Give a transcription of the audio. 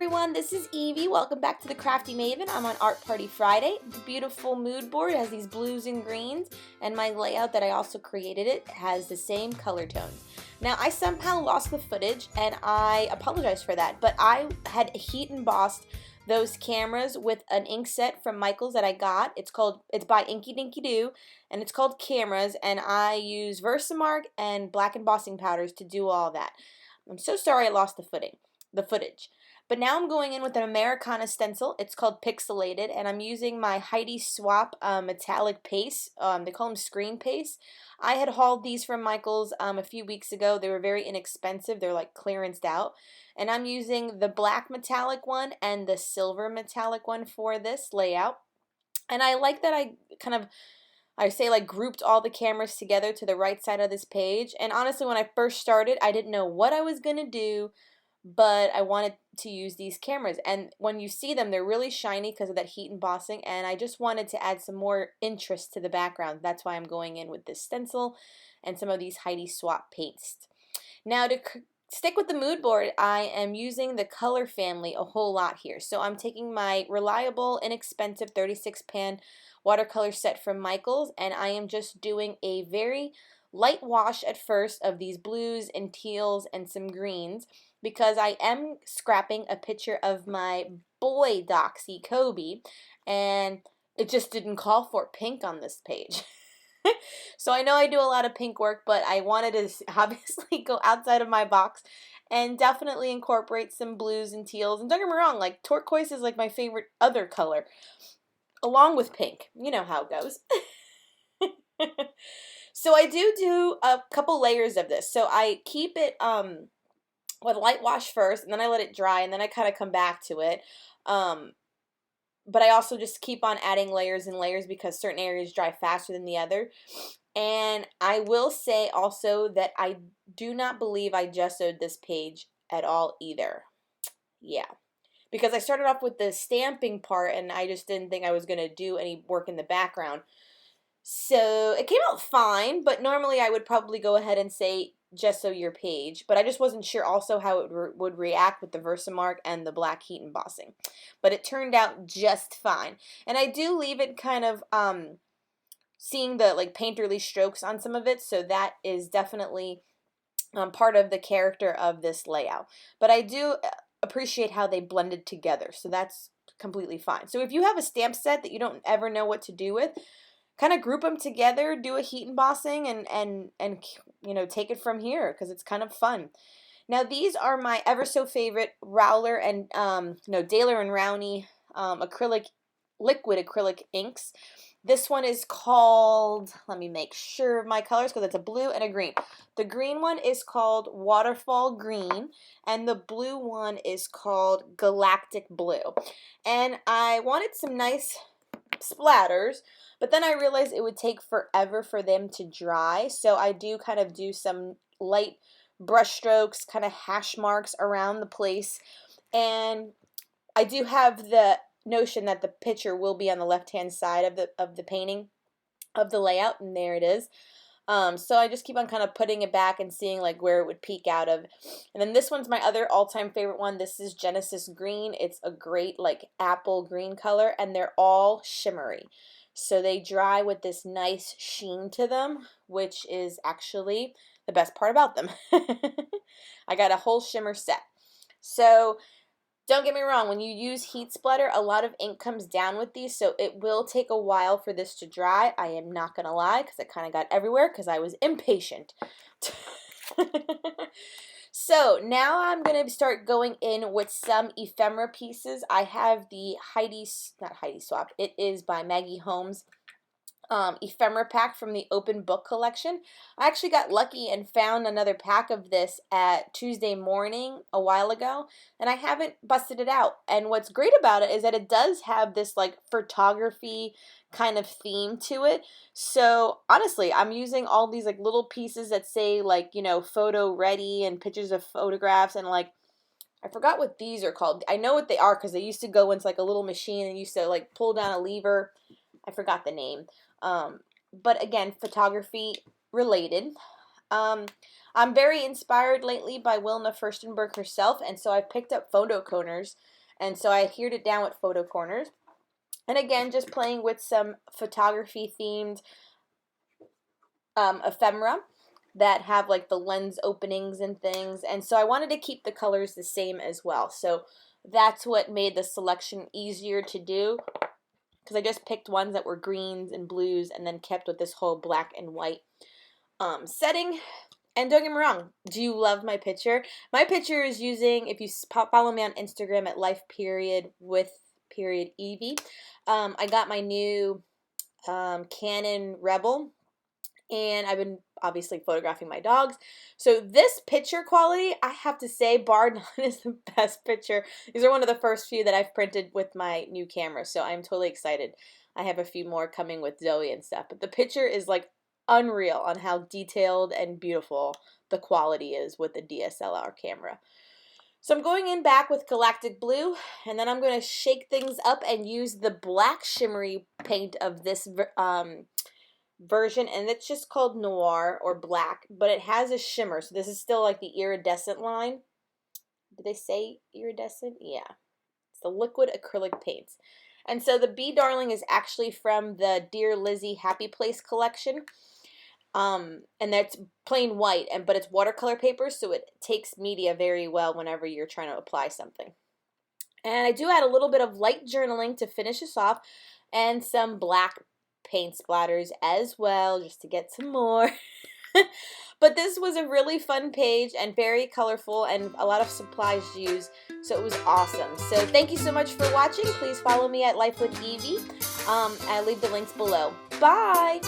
Everyone, this is Evie. Welcome back to the Crafty Maven. I'm on Art Party Friday. The beautiful mood board has these blues and greens, and my layout that I also created it has the same color tones. Now, I somehow lost the footage, and I apologize for that, but I had heat embossed those cameras with an ink set from Michaels that I got. It's by Inky Dinky Doo, and it's called Cameras, and I use Versamark and black embossing powders to do all that. I'm so sorry I lost the footage. But now I'm going in with an Americana stencil. It's called Pixelated, and I'm using my Heidi Swap metallic paste. They call them screen paste. I had hauled these from Michaels a few weeks ago. They were very inexpensive. They're like clearanced out. And I'm using the black metallic one and the silver metallic one for this layout. And I like that I grouped all the cameras together to the right side of this page. And honestly, when I first started, I didn't know what I was going to do, but I wanted to use these cameras. And when you see them, they're really shiny because of that heat embossing, and I just wanted to add some more interest to the background. That's why I'm going in with this stencil and some of these Heidi Swap paste. Now, to stick with the mood board, I am using the color family a whole lot here. So I'm taking my reliable, inexpensive 36 pan watercolor set from Michaels, and I am just doing a very light wash at first of these blues and teals and some greens, because I am scrapping a picture of my boy Doxy Kobe, and it just didn't call for pink on this page. So I know I do a lot of pink work, but I wanted to obviously go outside of my box and definitely incorporate some blues and teals. And don't get me wrong, like turquoise is like my favorite other color, along with pink. You know how it goes. So I do a couple layers of this. So I keep it with light wash first, and then I let it dry, and then I kind of come back to it. But I also just keep on adding layers and layers because certain areas dry faster than the other. And I will say also that I do not believe I gessoed this page at all either. Yeah. Because I started off with the stamping part, and I just didn't think I was going to do any work in the background. So it came out fine, but normally I would probably go ahead and say gesso your page, but I just wasn't sure also how it would react with the Versamark and the black heat embossing. But it turned out just fine. And I do leave it kind of seeing the like painterly strokes on some of it, so that is definitely part of the character of this layout. But I do appreciate how they blended together, so that's completely fine. So if you have a stamp set that you don't ever know what to do with, kind of group them together, do a heat embossing, and you know, take it from here because it's kind of fun. Now these are my ever so favorite Rowler and Daler and Rowney liquid acrylic inks. This one is called, let me make sure of my colors because it's a blue and a green. The green one is called Waterfall Green, and the blue one is called Galactic Blue. And I wanted some nice splatters, but then I realized it would take forever for them to dry, so I do kind of do some light brush strokes, kind of hash marks around the place, and I do have the notion that the picture will be on the left-hand side of the painting, of the layout, and there it is. So I just keep on kind of putting it back and seeing like where it would peek out of. And then this one's my other all-time favorite one. This is Genesis Green. It's a great like apple green color, and they're all shimmery. So they dry with this nice sheen to them, which is actually the best part about them. I got a whole shimmer set. So don't get me wrong, when you use heat splatter, a lot of ink comes down with these, so it will take a while for this to dry. I am not going to lie, because it kind of got everywhere because I was impatient. So now I'm going to start going in with some ephemera pieces. I have the not Heidi Swap, it is by Maggie Holmes ephemera pack from the open book collection. I actually got lucky and found another pack of this at Tuesday morning a while ago, and I haven't busted it out. And what's great about it is that it does have this like photography kind of theme to it. So honestly, I'm using all these like little pieces that say like, you know, photo ready and pictures of photographs, and like I forgot what these are called. I know what they are because they used to go into like a little machine and used to like pull down a lever. I forgot the name. But again, photography related. I'm very inspired lately by Wilna Furstenberg herself, and so I picked up photo corners, and so I adhered it down with photo corners. And again, just playing with some photography themed ephemera that have like the lens openings and things, and so I wanted to keep the colors the same as well. So that's what made the selection easier to do, because I just picked ones that were greens and blues and then kept with this whole black and white setting. And don't get me wrong, do you love my picture? My picture is using, if you follow me on Instagram at life_with_Evie, I got my new Canon Rebel, and I've been obviously photographing my dogs. So this picture quality, I have to say, bar none, is the best picture. These are one of the first few that I've printed with my new camera, so I'm totally excited. I have a few more coming with Zoe and stuff, but the picture is like unreal on how detailed and beautiful the quality is with the DSLR camera. So I'm going in back with Galactic Blue, and then I'm going to shake things up and use the black shimmery paint of this version, and it's just called Noir or Black, but it has a shimmer, so this is still like the iridescent line. Did they say iridescent? Yeah. It's the liquid acrylic paints. And so the Bee Darling is actually from the Dear Lizzie Happy Place collection. And that's plain white, but it's watercolor paper, so it takes media very well whenever you're trying to apply something. And I do add a little bit of light journaling to finish this off, and some black paint splatters as well, just to get some more. But this was a really fun page and very colorful and a lot of supplies to use, so it was awesome. So thank you so much for watching. Please follow me at Life with Evie. I'll leave the links below. Bye!